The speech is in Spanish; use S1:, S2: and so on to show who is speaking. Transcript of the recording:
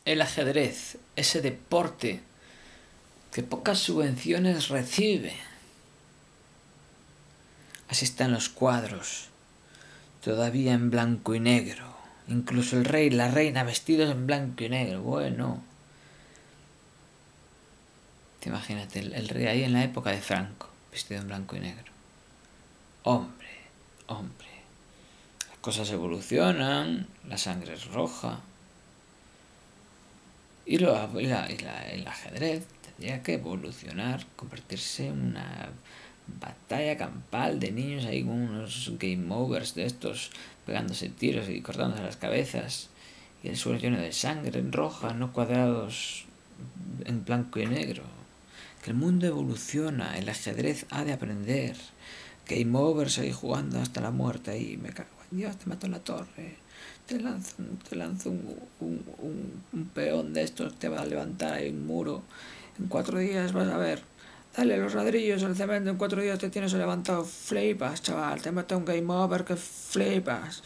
S1: el ajedrez, ese deporte que pocas subvenciones recibe. Así están los cuadros, todavía en blanco y negro. Incluso el rey y la reina vestidos en blanco y negro. Bueno, te imagínate, el rey ahí en la época de Franco, vestido en blanco y negro. Hombre, hombre. Las cosas evolucionan, la sangre es roja. Y el ajedrez tendría que evolucionar, convertirse en una batalla campal de niños ahí con unos game overs de estos, pegándose tiros y cortándose las cabezas. Y el suelo lleno de sangre en roja, no cuadrados en blanco y negro. Que el mundo evoluciona, el ajedrez ha de aprender. Game overs ahí jugando hasta la muerte ahí, me cago en Dios, te mato en la torre. Te lanzo un peón de estos, te va a levantar ahí un muro. En 4 días vas a ver. Dale los ladrillos al cemento, en 4 días te tienes levantado. Flipas, chaval, te mata un game over que flipas.